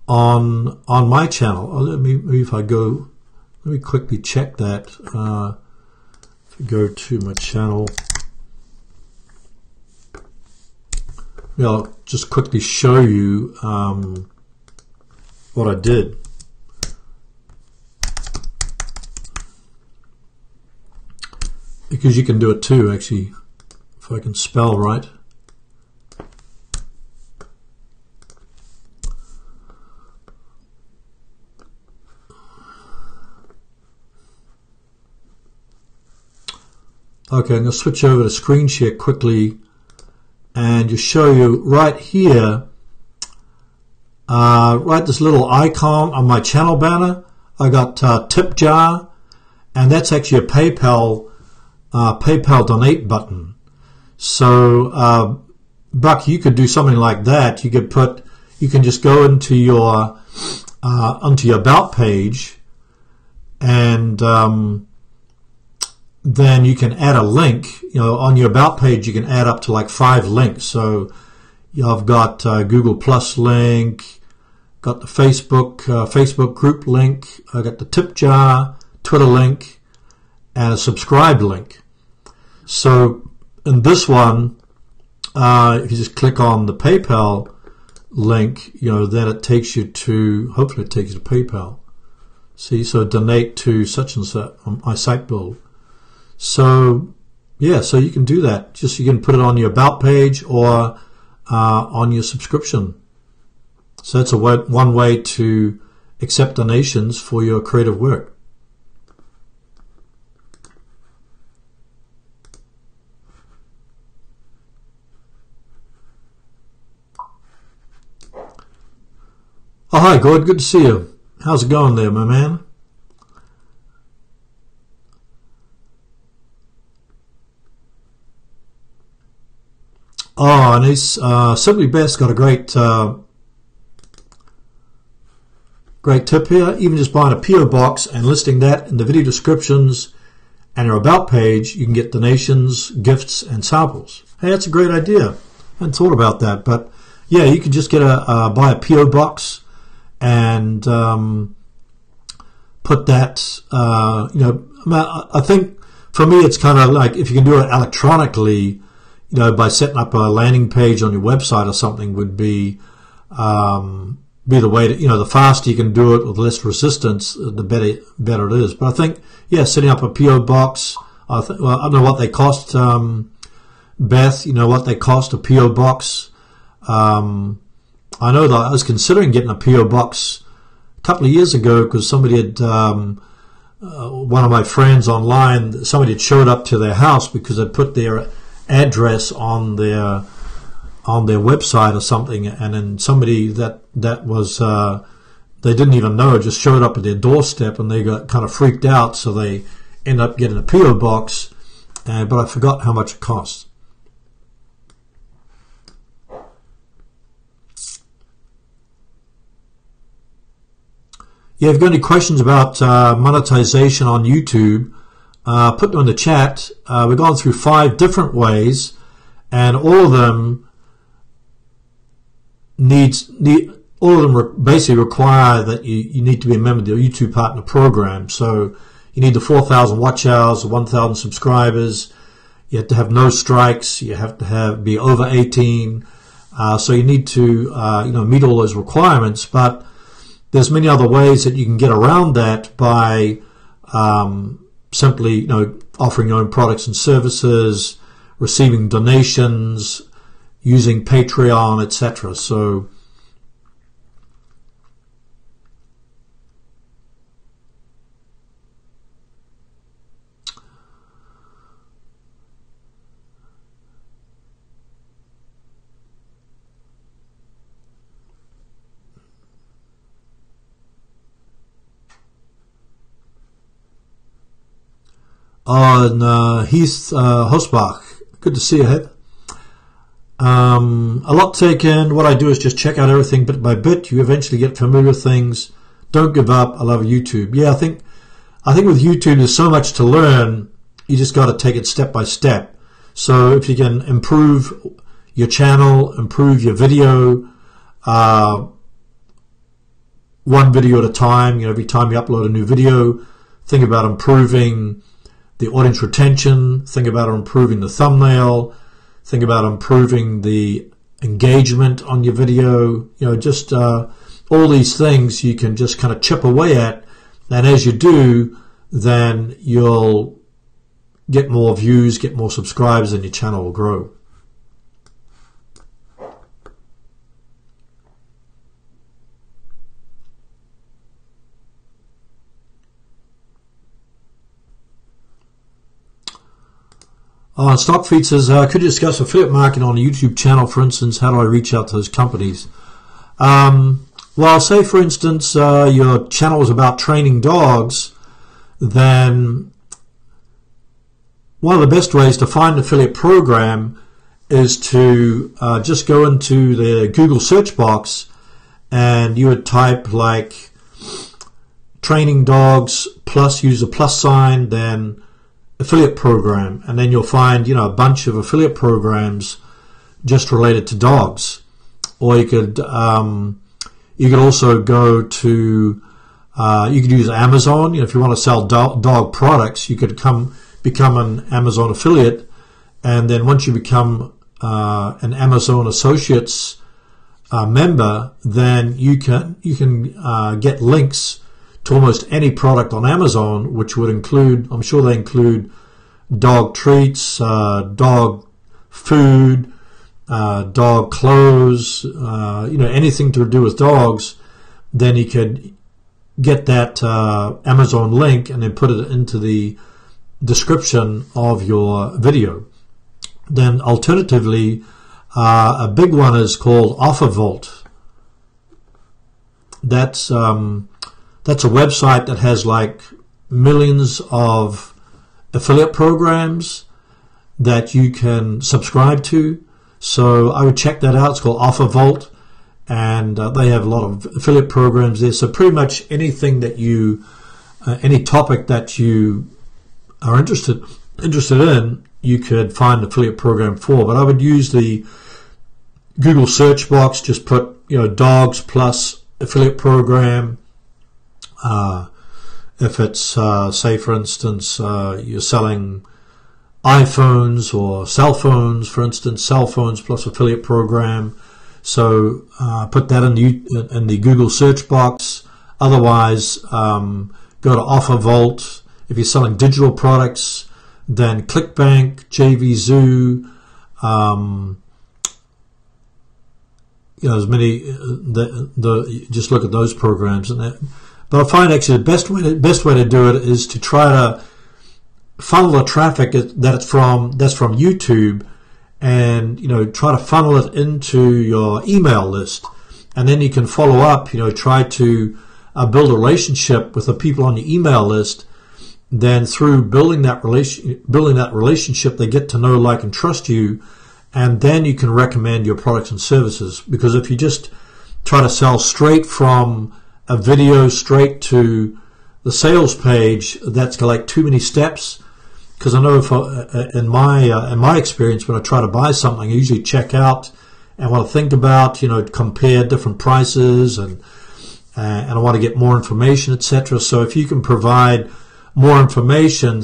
on my channel. Let me quickly check that. If I go to my channel, I'll just quickly show you what I did. Because you can do it too, actually, if I can spell right. Okay, I'm going to switch over to screen share quickly and just show you right here, right this little icon on my channel banner. I got tip jar, and that's actually a PayPal donate button. So Buck, you could do something like that. You can just go into your about page, and then you can add a link. On your about page, you can add up to like 5 links. So I've got Google Plus link, got the Facebook group link, I got the tip jar, Twitter link, and a subscribe link. So in this one, if you just click on the PayPal link, then it takes you to, hopefully it takes you to PayPal. See, so donate to such and such on my site build. So yeah, so you can do that. Just you can put it on your about page or on your subscription. So that's one way to accept donations for your creative work. Oh, hi, Gord. Good to see you. How's it going there, my man? Oh, and he's Simply Best got a great tip here. Even just buying a PO box and listing that in the video descriptions and your about page, you can get donations, gifts, and samples. Hey, that's a great idea. I hadn't thought about that, but yeah, you could just get buy a PO box and put that. I think for me, it's kind of like if you can do it electronically. By setting up a landing page on your website or something would be the way to, the faster you can do it with less resistance, the better it is. But I think, yeah, setting up a PO box, I don't know what they cost, Beth, what they cost a PO box. I know that I was considering getting a PO box a couple of years ago because somebody had, one of my friends online, somebody had showed up to their house because they'd put their address on their on their website or something, and then somebody that was they didn't even know just showed up at their doorstep, and they got kind of freaked out, so they end up getting a PO box, but I forgot how much it costs. Yeah, if you've got any questions about monetization on YouTube, put them in the chat. We've gone through 5 different ways, and all of them basically require that you need to be a member of the YouTube Partner Program. So you need the 4,000 watch hours, the 1,000 subscribers. You have to have no strikes. You have to be over 18. So you need to meet all those requirements. But there's many other ways that you can get around that by simply offering your own products and services, receiving donations, using Patreon, etc. So Heath Hosbach, good to see you, Heath. A lot taken. What I do is just check out everything bit by bit. You eventually get familiar with things. Don't give up. I love YouTube. Yeah, I think with YouTube there's so much to learn. You just got to take it step by step. So if you can improve your channel, improve your video, one video at a time. Every time you upload a new video, think about improving the audience retention. Think about improving the thumbnail. Think about improving the engagement on your video. Just all these things you can just kind of chip away at, and as you do, then you'll get more views, get more subscribers, and your channel will grow. Stockfeed says, could you discuss affiliate marketing on a YouTube channel? For instance, how do I reach out to those companies? Well, say for instance your channel is about training dogs, then one of the best ways to find an affiliate program is to just go into the Google search box, and you would type like training dogs plus, use a plus sign, then affiliate program, and then you'll find a bunch of affiliate programs just related to dogs. Or you could also go to you could use Amazon. If you want to sell dog products, you could become an Amazon affiliate, and then once you become an Amazon Associates member, then you can get links to almost any product on Amazon, which would include, I'm sure they include dog treats, dog food, dog clothes, anything to do with dogs. Then you could get that Amazon link and then put it into the description of your video. Then alternatively, a big one is called OfferVault. That's a website that has like millions of affiliate programs that you can subscribe to. So I would check that out. It's called OfferVault, and they have a lot of affiliate programs there. So pretty much anything that any topic that you are interested in, you could find an affiliate program for. But I would use the Google search box. Just put dogs plus affiliate program. If it's say for instance you're selling iPhones or cell phones, for instance, cell phones plus affiliate program, so put that in the Google search box. Otherwise, go to OfferVault. If you're selling digital products, then ClickBank, JVZoo, there's many. Just look at those programs, but I find actually the best way to do it is to try to funnel the traffic that's from YouTube, and try to funnel it into your email list, and then you can follow up. Try to build a relationship with the people on your email list. Then through building that relationship, they get to know, like, and trust you, and then you can recommend your products and services. Because if you just try to sell straight from a video straight to the sales page, that's like too many steps. Because I know in my experience, when I try to buy something, I usually check out and want to think about, compare different prices, and I want to get more information, etc. So if you can provide more information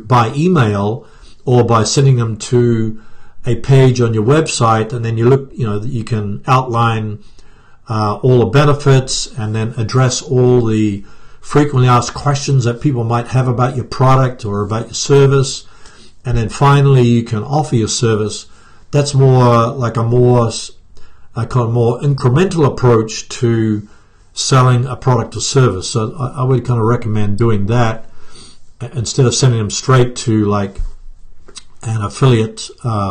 by email, or by sending them to a page on your website, and then you can outline all the benefits, and then address all the frequently asked questions that people might have about your product or about your service, and then finally you can offer your service. That's more like a more incremental approach to selling a product or service. So I would kind of recommend doing that instead of sending them straight to like an affiliate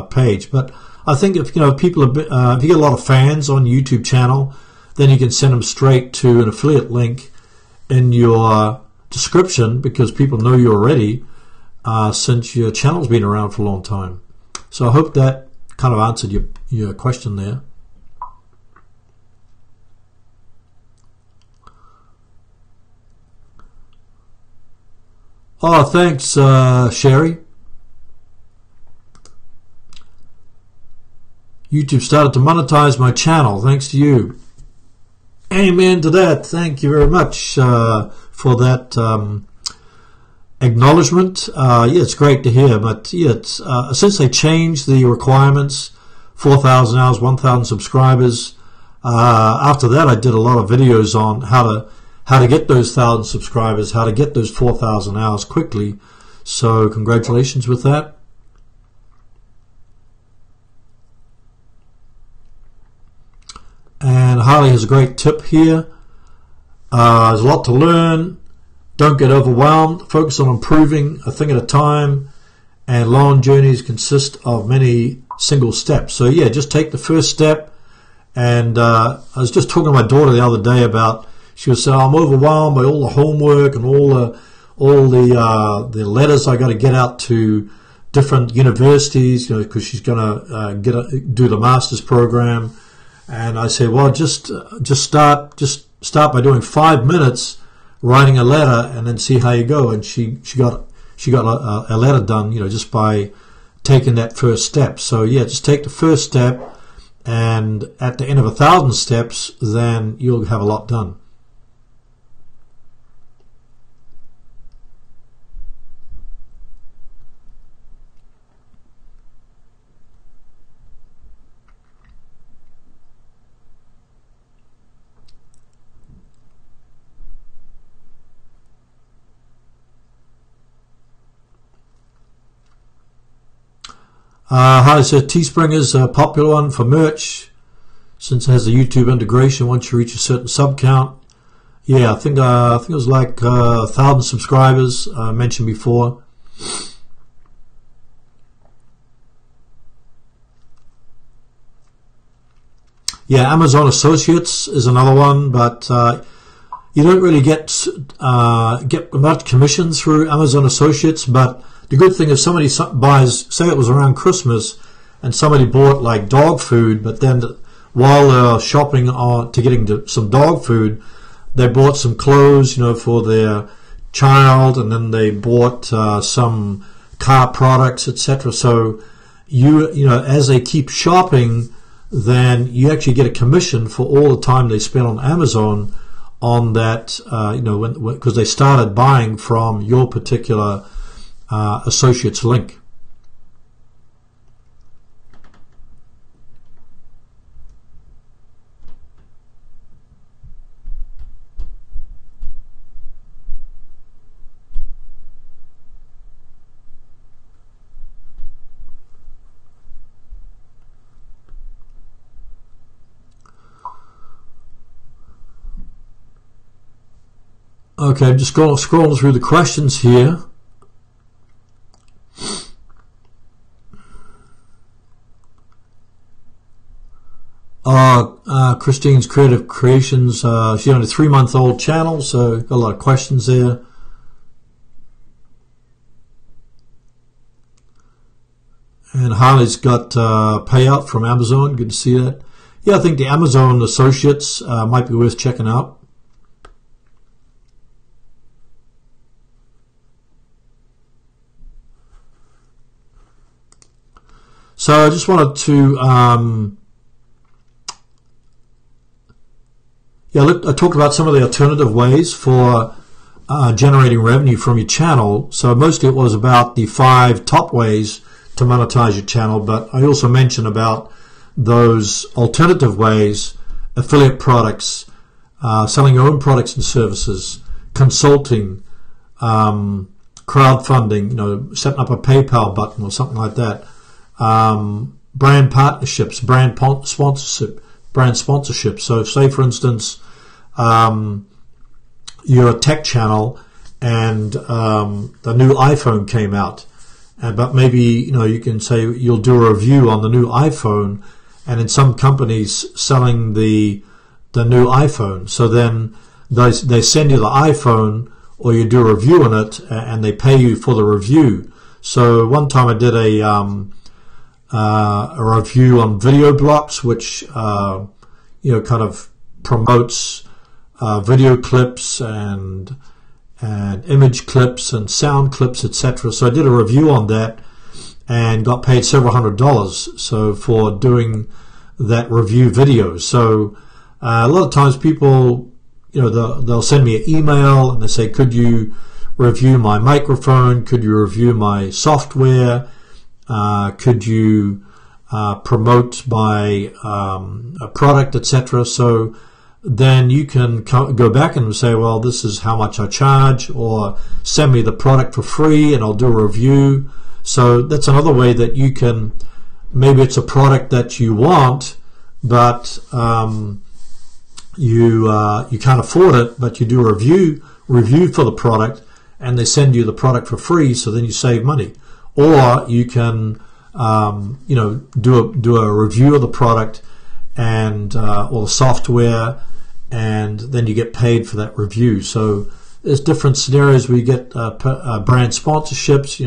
page. But I think if people if you get a lot of fans on YouTube channel, then you can send them straight to an affiliate link in your description, because people know you already, since your channel's been around for a long time. So I hope that kind of answered your question there. Oh, thanks, Sherry. YouTube started to monetize my channel. Thanks to you. Amen to that. Thank you very much for that acknowledgement. Yeah, it's great to hear. But yeah, it's, since they changed the requirements, 4,000 hours, 1,000 subscribers. After that, I did a lot of videos on how to get those 1,000 subscribers, how to get those 4,000 hours quickly. So congratulations with that. And Harley has a great tip here. There's a lot to learn. Don't get overwhelmed. Focus on improving a thing at a time. And long journeys consist of many single steps. So yeah, just take the first step. And I was just talking to my daughter the other day about, she was saying, I'm overwhelmed by all the homework and all the letters I got to get out to different universities, because she's going to do the master's program. And I said, well, just start by doing 5 minutes writing a letter, and then see how you go. And she got a letter done, just by taking that first step. So yeah, just take the first step, and at the end of 1,000 steps, then you'll have a lot done. Harley said Teespring is a popular one for merch, since it has a YouTube integration once you reach a certain sub count. Yeah, I think it was like 1,000 subscribers I mentioned before. Yeah, Amazon Associates is another one, but you don't really get much commission through Amazon Associates. But the good thing is, somebody buys, say it was around Christmas, and somebody bought like dog food, but then while they're shopping to getting some dog food, they bought some clothes, for their child, and then they bought some car products, etc. So as they keep shopping, then you actually get a commission for all the time they spend on Amazon on that, because they started buying from your particular associates link. Okay, I'm just scrolling through the questions here. Christine's Creative Creations, she's only a 3-month-old channel, so got a lot of questions there. And Harley's got payout from Amazon. Good to see that. Yeah, I think the Amazon associates might be worth checking out. So I just wanted to, I talked about some of the alternative ways for generating revenue from your channel. So mostly it was about the 5 top ways to monetize your channel, but I also mentioned about those alternative ways: affiliate products, selling your own products and services, consulting, crowdfunding, setting up a PayPal button or something like that, brand partnerships, brand sponsorship. So say, for instance, you're a tech channel and the new iPhone came out, but maybe you can say you'll do a review on the new iPhone, and in some companies selling the new iPhone, so then they send you the iPhone, or you do a review on it and they pay you for the review. So one time I did a review on video blocks, which kind of promotes video clips and image clips and sound clips, etc. So I did a review on that and got paid several $100s so for doing that review video. So a lot of times people, they'll send me an email and they say, could you review my microphone, could you review my software, could you promote my product, etc. So then you can go back and say, well, this is how much I charge, or send me the product for free and I'll do a review. So that's another way that you can, maybe it's a product that you want, but you can't afford it, but you do a review for the product and they send you the product for free, so then you save money. Or you can do a review of the product and or the software, and then you get paid for that review. So there's different scenarios where you get brand sponsorships.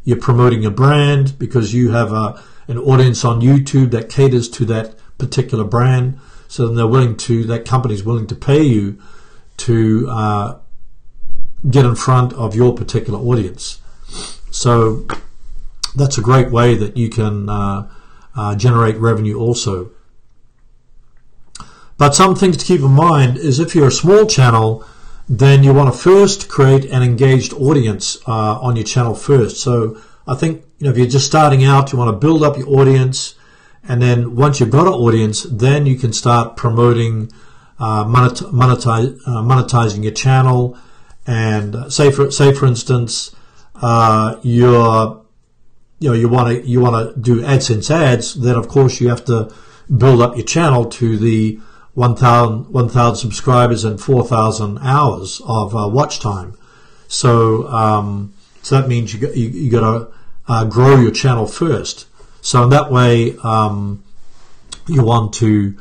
You're promoting a brand because you have an audience on YouTube that caters to that particular brand. So then that company's willing to pay you to get in front of your particular audience. So that's a great way that you can generate revenue also. But some things to keep in mind is, if you're a small channel, then you want to first create an engaged audience on your channel first. So I think if you're just starting out, you want to build up your audience, and then once you've got an audience, then you can start promoting, monetizing your channel. And say for instance, you want to do AdSense ads, then of course you have to build up your channel to the 1,000 subscribers and 4,000 hours of watch time. So that means you got to grow your channel first. So in that way, you want to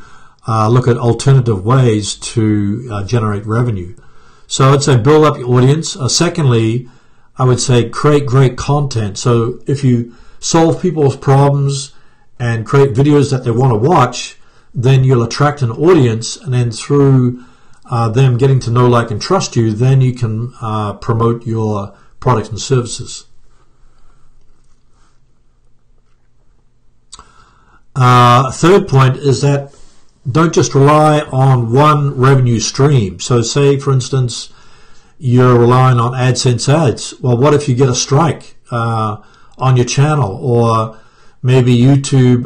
look at alternative ways to generate revenue. So I'd say build up your audience. Secondly, I would say create great content. So if you solve people's problems and create videos that they want to watch, then you'll attract an audience, and then through them getting to know, like, and trust you, then you can promote your products and services. Third point is that don't just rely on one revenue stream. So say, for instance, you're relying on AdSense ads. Well, what if you get a strike on your channel, or maybe YouTube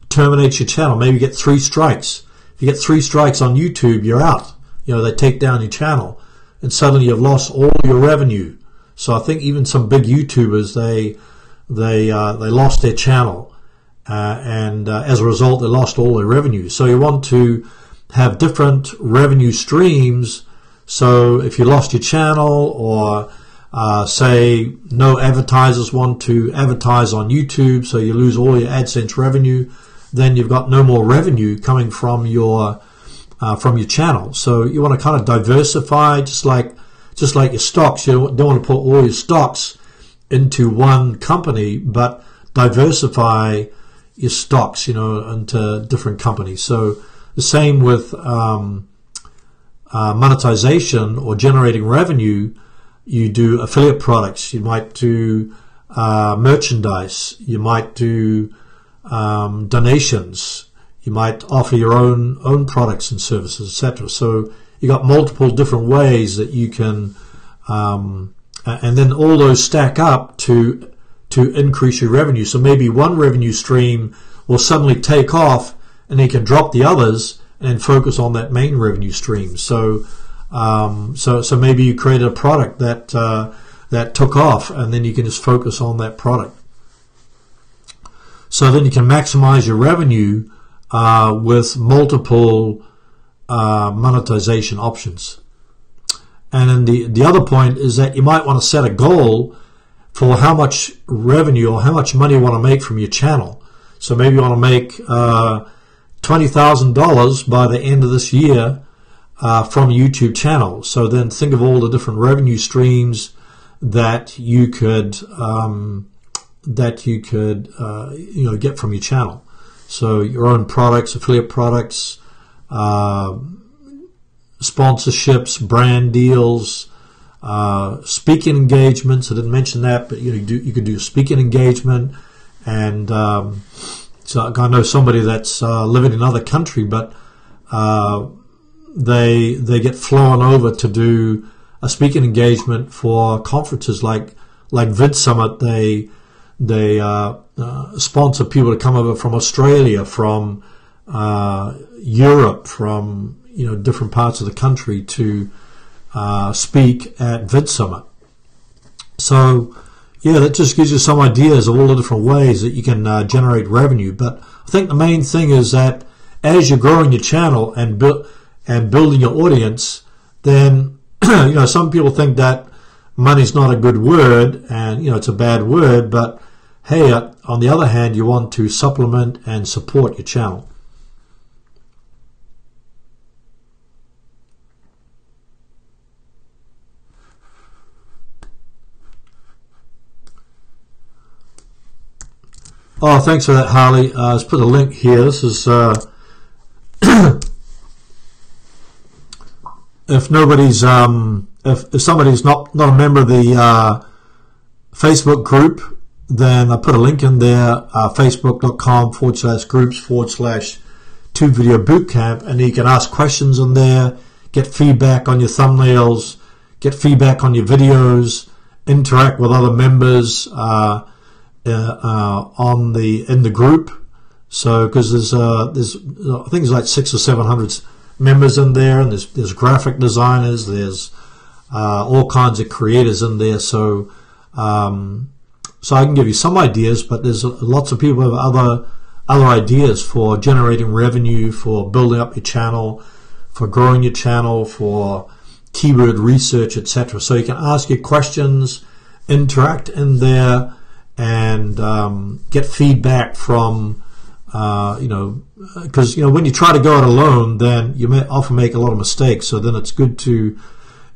terminates your channel? Maybe you get 3 strikes. If you get 3 strikes on YouTube, you're out. They take down your channel, and suddenly you've lost all your revenue. So I think even some big YouTubers, they lost their channel, and as a result, they lost all their revenue. So you want to have different revenue streams. So if you lost your channel, or say no advertisers want to advertise on YouTube, so you lose all your AdSense revenue, then you've got no more revenue coming from your channel. So you want to kind of diversify, just like your stocks. You don't want to put all your stocks into one company, but diversify your stocks, into different companies. So the same with monetization or generating revenue. You do affiliate products. You might do merchandise. You might do donations. You might offer your own products and services, etc. So you got multiple different ways that you can, and then all those stack up to increase your revenue. So maybe one revenue stream will suddenly take off, and you can drop the others and focus on that main revenue stream. So maybe you created a product that took off, and then you can just focus on that product. So then you can maximize your revenue with multiple monetization options. And then the other point is that you might want to set a goal for how much revenue or how much money you want to make from your channel. So maybe you want to make $20,000 by the end of this year from a YouTube channel. So then think of all the different revenue streams that you could get from your channel. So your own products, affiliate products, sponsorships, brand deals, speaking engagements. I didn't mention that, but you could do a speaking engagement, and so I know somebody that's living in another country, but they get flown over to do a speaking engagement for conferences like VidSummit. They sponsor people to come over from Australia, from Europe, from different parts of the country to speak at VidSummit. So yeah, that just gives you some ideas of all the different ways that you can generate revenue. But I think the main thing is that as you're growing your channel and building your audience, then some people think that money's not a good word, and it's a bad word, but hey, on the other hand, you want to supplement and support your channel. Oh, thanks for that, Harley. Let's put a link here. This is if nobody's if somebody's not a member of the Facebook group, then I put a link in there, facebook.com/groups/2video bootcamp, and you can ask questions in there, get feedback on your thumbnails, get feedback on your videos, interact with other members in the group. So because there's I think there's like 600 or 700 members in there, and there's graphic designers, there's all kinds of creators in there. So so I can give you some ideas, but there's lots of people who have other ideas for generating revenue, for building up your channel, for growing your channel, for keyword research, etc. So you can ask your questions, interact in there, and get feedback from because when you try to go it alone, then you may often make a lot of mistakes. So then it's good to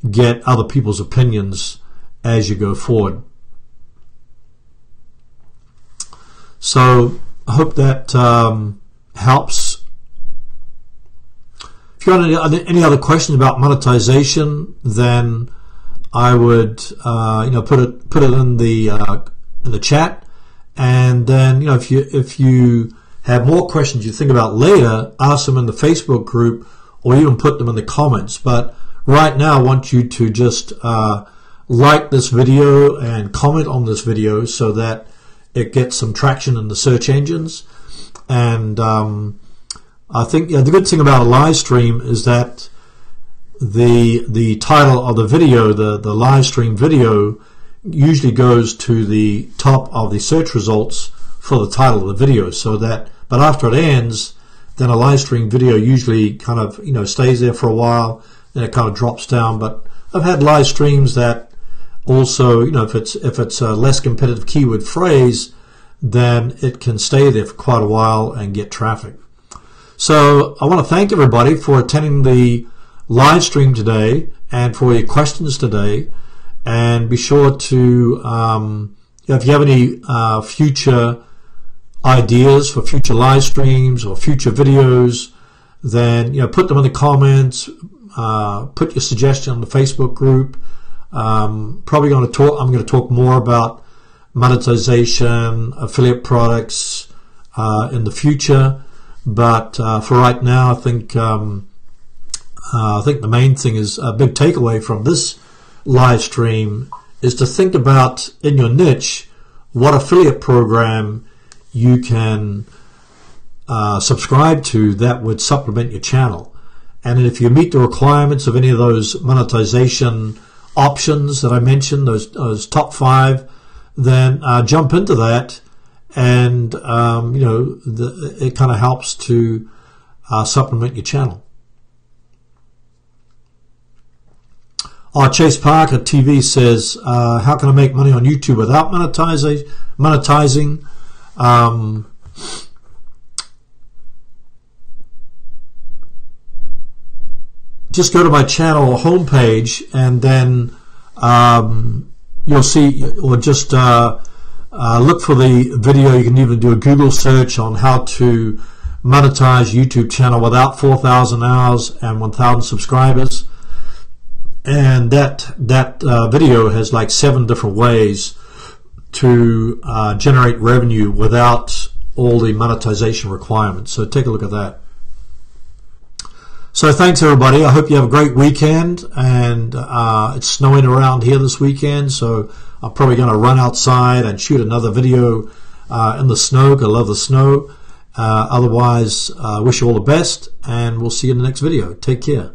get other people's opinions as you go forward. So I hope that helps. If you have any other questions about monetization, then I would put it in the chat, and then if you have more questions you think about later, ask them in the Facebook group, or even put them in the comments. But right now I want you to just like this video and comment on this video so that it gets some traction in the search engines. And I think the good thing about a live stream is that the title of the video, the live stream video, usually goes to the top of the search results for the title of the video. So that, but after it ends, then a live stream video usually kind of stays there for a while, then it kind of drops down. But I've had live streams that also, if it's a less competitive keyword phrase, then it can stay there for quite a while and get traffic. So I want to thank everybody for attending the live stream today and for your questions today. And be sure to, if you have any future ideas for future live streams or future videos, then put them in the comments. Put your suggestion on the Facebook group. Probably going to talk. I'm going to talk more about monetization, affiliate products in the future. But for right now, I think the main thing is a big takeaway from this live stream is to think about in your niche what affiliate program you can subscribe to that would supplement your channel. And if you meet the requirements of any of those monetization options that I mentioned, those top 5, then jump into that, and it kind of helps to supplement your channel. Chase Parker TV says, how can I make money on YouTube without monetizing? Just go to my channel homepage, and then you'll see, or just look for the video. You can even do a Google search on how to monetize YouTube channel without 4,000 hours and 1,000 subscribers. And that video has like 7 different ways to generate revenue without all the monetization requirements. So take a look at that. So thanks everybody. I hope you have a great weekend. And it's snowing around here this weekend, so I'm probably going to run outside and shoot another video in the snow, because I love the snow. Otherwise, wish you all the best, and we'll see you in the next video. Take care.